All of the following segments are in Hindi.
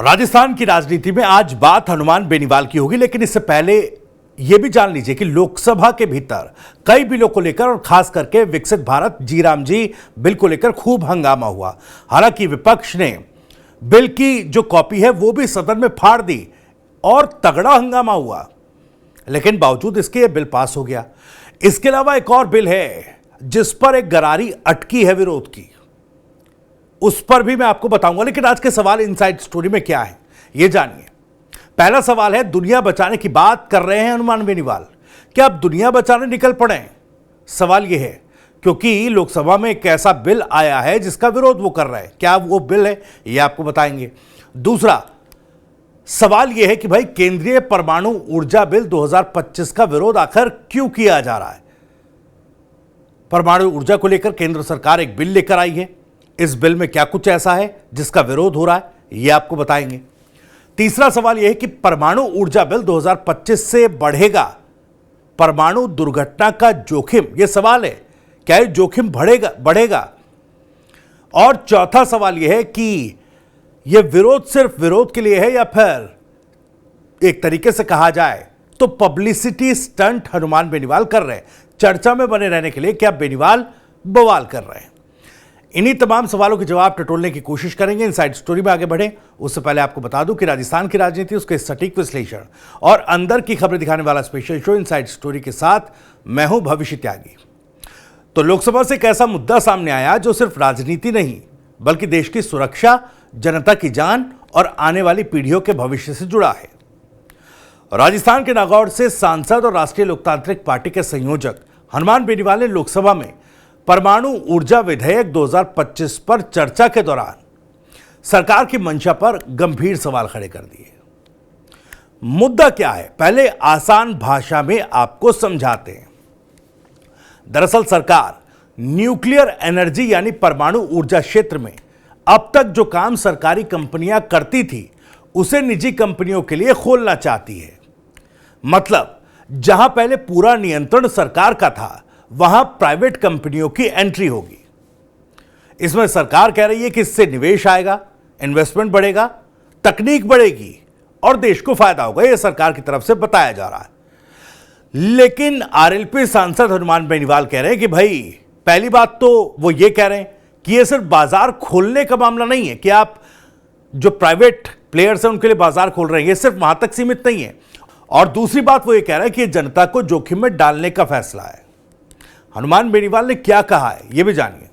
राजस्थान की राजनीति में आज बात हनुमान बेनीवाल की होगी, लेकिन इससे पहले यह भी जान लीजिए कि लोकसभा के भीतर कई बिलों को लेकर और खास करके विकसित भारत जी राम जी बिल को लेकर खूब हंगामा हुआ। हालांकि विपक्ष ने बिल की जो कॉपी है वो भी सदन में फाड़ दी और तगड़ा हंगामा हुआ, लेकिन बावजूद इसके यह बिल पास हो गया। इसके अलावा एक और बिल है जिस पर एक गरारी अटकी है विरोध की, उस पर भी मैं आपको बताऊंगा। लेकिन आज के सवाल इनसाइड स्टोरी में क्या है यह जानिए। पहला सवाल है, दुनिया बचाने की बात कर रहे हैं हनुमान बेनीवाल, क्या आप दुनिया बचाने निकल पड़े हैं? सवाल यह है क्योंकि लोकसभा में एक ऐसा बिल आया है जिसका विरोध वो कर रहे हैं। क्या वो बिल है यह आपको बताएंगे। दूसरा सवाल यह है कि भाई केंद्रीय परमाणु ऊर्जा बिल 2025 का विरोध आखिर क्यों किया जा रहा है? परमाणु ऊर्जा को लेकर केंद्र सरकार एक बिल लेकर आई है, इस बिल में क्या कुछ ऐसा है जिसका विरोध हो रहा है यह आपको बताएंगे। तीसरा सवाल यह है कि परमाणु ऊर्जा बिल 2025 से बढ़ेगा परमाणु दुर्घटना का जोखिम, यह सवाल है, क्या यह जोखिम बढ़ेगा? और चौथा सवाल यह है कि यह विरोध सिर्फ विरोध के लिए है या फिर एक तरीके से कहा जाए तो पब्लिसिटी स्टंट हनुमान बेनीवाल कर रहे हैं, चर्चा में बने रहने के लिए क्या बेनीवाल बवाल कर रहे हैं? इन्हीं तमाम सवालों के जवाब टटोलने की कोशिश करेंगे। इनसाइड स्टोरी में आगे बढ़े उससे पहले आपको बता दूं कि राजस्थान की राजनीति, उसके सटीक विश्लेषण और अंदर की खबरें दिखाने वाला स्पेशल शो इनसाइड स्टोरी के साथ मैं हूं भविष्य त्यागी। तो लोकसभा से एक ऐसा मुद्दा सामने आया जो सिर्फ राजनीति नहीं बल्कि देश की सुरक्षा, जनता की जान और आने वाली पीढ़ियों के भविष्य से जुड़ा है। राजस्थान के नागौर से सांसद और राष्ट्रीय लोकतांत्रिक पार्टी के संयोजक हनुमान बेनीवाल ने लोकसभा में परमाणु ऊर्जा विधेयक 2025 पर चर्चा के दौरान सरकार की मंशा पर गंभीर सवाल खड़े कर दिए। मुद्दा क्या है, पहले आसान भाषा में आपको समझाते हैं। दरअसल सरकार न्यूक्लियर एनर्जी यानी परमाणु ऊर्जा क्षेत्र में अब तक जो काम सरकारी कंपनियां करती थी उसे निजी कंपनियों के लिए खोलना चाहती है। मतलब जहां पहले पूरा नियंत्रण सरकार का था वहां प्राइवेट कंपनियों की एंट्री होगी। इसमें सरकार कह रही है कि इससे निवेश आएगा, इन्वेस्टमेंट बढ़ेगा, तकनीक बढ़ेगी और देश को फायदा होगा, यह सरकार की तरफ से बताया जा रहा है। लेकिन आरएलपी सांसद हनुमान बेनीवाल कह रहे हैं कि भाई पहली बात तो वो ये कह रहे हैं कि यह सिर्फ बाजार खोलने का मामला नहीं है कि आप जो प्राइवेट प्लेयर्स हैं उनके लिए बाजार खोल रहे हैं, यह सिर्फ वहां तक सीमित नहीं है। और दूसरी बात वो ये कह रहे हैं कि जनता को जोखिम में डालने का फैसला है। हनुमान बेनीवाल ने क्या कहा है यह भी जानिए।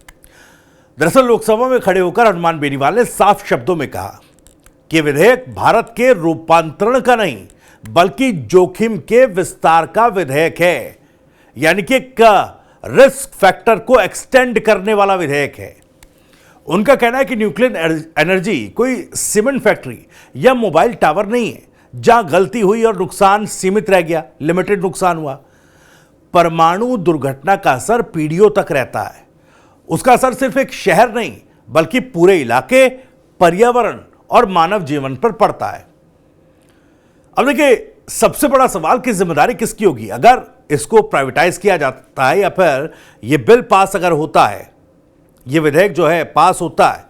दरअसल लोकसभा में खड़े होकर हनुमान बेनीवाल ने साफ शब्दों में कहा कि विधेयक भारत के रूपांतरण का नहीं बल्कि जोखिम के विस्तार का विधेयक है, यानी कि एक रिस्क फैक्टर को एक्सटेंड करने वाला विधेयक है। उनका कहना है कि न्यूक्लियर एनर्जी कोई सीमेंट फैक्ट्री या मोबाइल टावर नहीं है जहां गलती हुई और नुकसान सीमित रह गया, लिमिटेड नुकसान हुआ। परमाणु दुर्घटना का असर पीढ़ियों तक रहता है, उसका असर सिर्फ एक शहर नहीं बल्कि पूरे इलाके, पर्यावरण और मानव जीवन पर पड़ता है। अब देखिए सबसे बड़ा सवाल की जिम्मेदारी किसकी होगी अगर इसको प्राइवेटाइज किया जाता है या फिर यह बिल पास अगर होता है, यह विधेयक जो है पास होता है,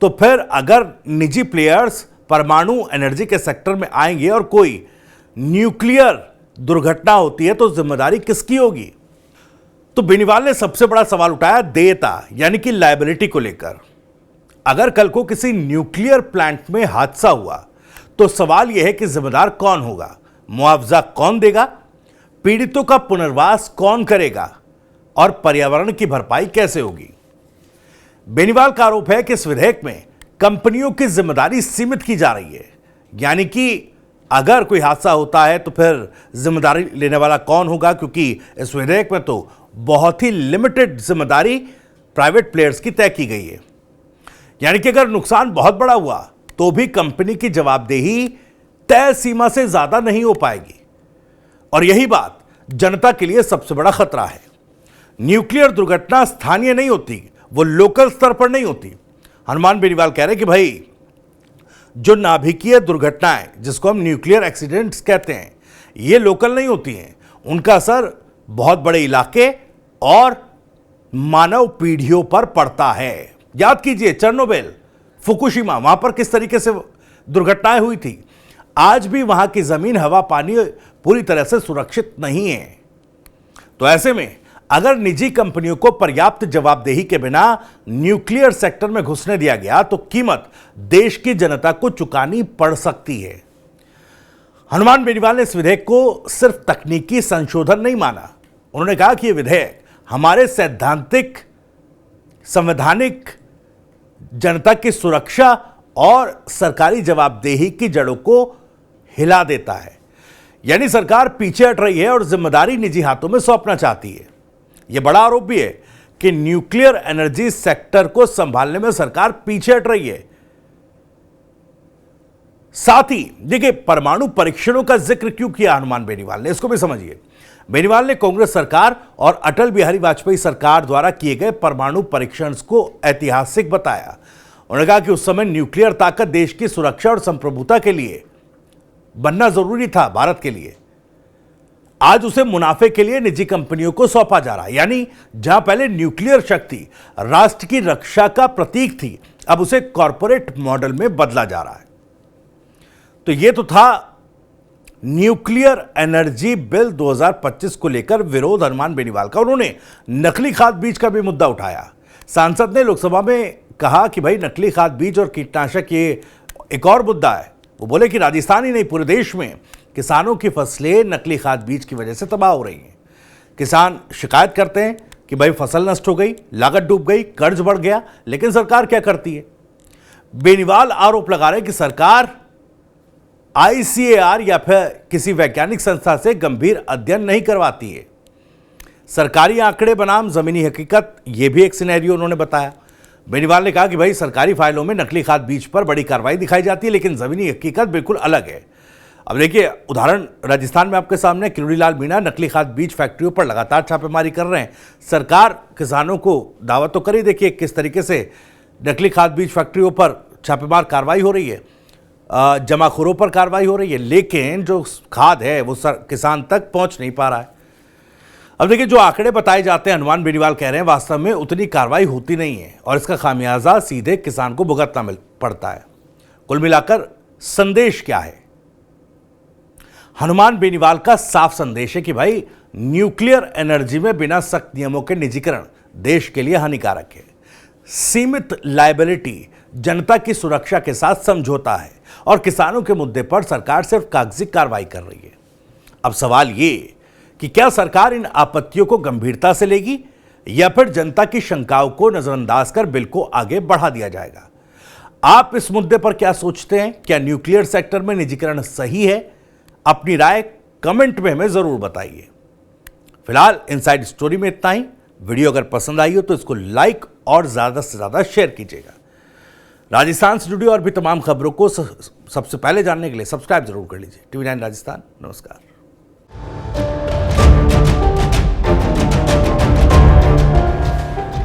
तो फिर अगर निजी प्लेयर्स परमाणु एनर्जी के सेक्टर में आएंगे और कोई न्यूक्लियर दुर्घटना होती है तो जिम्मेदारी किसकी होगी? तो बेनीवाल ने सबसे बड़ा सवाल उठाया देयता यानी कि लायबिलिटी को लेकर। अगर कल को किसी न्यूक्लियर प्लांट में हादसा हुआ तो सवाल यह है कि जिम्मेदार कौन होगा, मुआवजा कौन देगा, पीड़ितों का पुनर्वास कौन करेगा और पर्यावरण की भरपाई कैसे होगी? बेनीवाल का आरोप है कि इस विधेयक में कंपनियों की जिम्मेदारी सीमित की जा रही है, यानी कि अगर कोई हादसा होता है तो फिर जिम्मेदारी लेने वाला कौन होगा, क्योंकि इस विधेयक में तो बहुत ही लिमिटेड जिम्मेदारी प्राइवेट प्लेयर्स की तय की गई है। यानी कि अगर नुकसान बहुत बड़ा हुआ तो भी कंपनी की जवाबदेही तय सीमा से ज्यादा नहीं हो पाएगी और यही बात जनता के लिए सबसे बड़ा खतरा है। न्यूक्लियर दुर्घटना स्थानीय नहीं होती, वो लोकल स्तर पर नहीं होती। हनुमान बेनीवाल कह रहे हैं कि भाई जो नाभिकीय दुर्घटनाएं जिसको हम न्यूक्लियर एक्सीडेंट्स कहते हैं ये लोकल नहीं होती हैं, उनका असर बहुत बड़े इलाके और मानव पीढ़ियों पर पड़ता है। याद कीजिए चेर्नोबिल, फुकुशिमा, वहां पर किस तरीके से दुर्घटनाएं हुई थी। आज भी वहां की जमीन, हवा, पानी पूरी तरह से सुरक्षित नहीं है। तो ऐसे में अगर निजी कंपनियों को पर्याप्त जवाबदेही के बिना न्यूक्लियर सेक्टर में घुसने दिया गया तो कीमत देश की जनता को चुकानी पड़ सकती है। हनुमान बेनीवाल ने इस विधेयक को सिर्फ तकनीकी संशोधन नहीं माना। उन्होंने कहा कि यह विधेयक हमारे सैद्धांतिक, संवैधानिक, जनता की सुरक्षा और सरकारी जवाबदेही की जड़ों को हिला देता है। यानी सरकार पीछे हट रही है और जिम्मेदारी निजी हाथों में सौंपना चाहती है। यह बड़ा आरोप भी है कि न्यूक्लियर एनर्जी सेक्टर को संभालने में सरकार पीछे हट रही है। साथ ही देखिए, परमाणु परीक्षणों का जिक्र क्यों किया हनुमान बेनीवाल ने, इसको भी समझिए। बेनीवाल ने कांग्रेस सरकार और अटल बिहारी वाजपेयी सरकार द्वारा किए गए परमाणु परीक्षण को ऐतिहासिक बताया। उन्होंने कहा कि उस समय न्यूक्लियर ताकत देश की सुरक्षा और संप्रभुता के लिए बनना जरूरी था भारत के लिए। आज उसे मुनाफे के लिए निजी कंपनियों को सौंपा जा रहा है। यानी जहां पहले न्यूक्लियर शक्ति राष्ट्र की रक्षा का प्रतीक थी, अब उसे कॉरपोरेट मॉडल में बदला जा रहा है। तो यह तो था न्यूक्लियर एनर्जी बिल 2025 को लेकर विरोध हनुमान बेनीवाल का। उन्होंने नकली खाद बीज का भी मुद्दा उठाया। सांसद ने लोकसभा में कहा कि भाई नकली खाद बीज और कीटनाशक ये एक और मुद्दा है। वो बोले कि राजस्थान ही नहीं, पूरे देश में किसानों की फसलें नकली खाद बीज की वजह से तबाह हो रही हैं। किसान शिकायत करते हैं कि भाई फसल नष्ट हो गई, लागत डूब गई, कर्ज बढ़ गया, लेकिन सरकार क्या करती है? बेनीवाल आरोप लगा रहे हैं कि सरकार ICAR या फिर किसी वैज्ञानिक संस्था से गंभीर अध्ययन नहीं करवाती है। सरकारी आंकड़े बनाम जमीनी हकीकत, यह भी एक सिनेरियो उन्होंने बताया। बेनीवाल ने कहा कि भाई सरकारी फाइलों में नकली खाद बीज पर बड़ी कार्रवाई दिखाई जाती है, लेकिन जमीनी हकीकत बिल्कुल अलग है। अब देखिए, उदाहरण राजस्थान में आपके सामने किरोड़ीलाल मीणा नकली खाद बीज फैक्ट्रियों पर लगातार छापेमारी कर रहे हैं। सरकार किसानों को दावत तो करी, देखिए किस तरीके से नकली खाद बीज फैक्ट्रियों पर छापेमार कार्रवाई हो रही है, जमाखोरों पर कार्रवाई हो रही है, लेकिन जो खाद है वो किसान तक पहुंच नहीं पा रहा है। अब देखिए, जो आंकड़े बताए जाते हैं, हनुमान बेनीवाल कह रहे हैं वास्तव में उतनी कार्रवाई होती नहीं है और इसका खामियाजा सीधे किसान को भुगतना पड़ता है। कुल मिलाकर संदेश क्या है? हनुमान बेनीवाल का साफ संदेश है कि भाई न्यूक्लियर एनर्जी में बिना सख्त नियमों के निजीकरण देश के लिए हानिकारक है। सीमित लायबिलिटी जनता की सुरक्षा के साथ समझौता है और किसानों के मुद्दे पर सरकार सिर्फ कागजी कार्रवाई कर रही है। अब सवाल ये कि क्या सरकार इन आपत्तियों को गंभीरता से लेगी या फिर जनता की शंकाओं को नजरअंदाज कर बिल को आगे बढ़ा दिया जाएगा? आप इस मुद्दे पर क्या सोचते हैं? क्या न्यूक्लियर सेक्टर में निजीकरण सही है? अपनी राय कमेंट में हमें जरूर बताइए। फिलहाल इनसाइड स्टोरी में इतना ही। वीडियो अगर पसंद आई हो तो इसको लाइक और ज्यादा से ज्यादा शेयर कीजिएगा। राजस्थान से जुड़ी और भी तमाम खबरों को सबसे पहले जानने के लिए सब्सक्राइब जरूर कर लीजिए। TV9 राजस्थान। नमस्कार।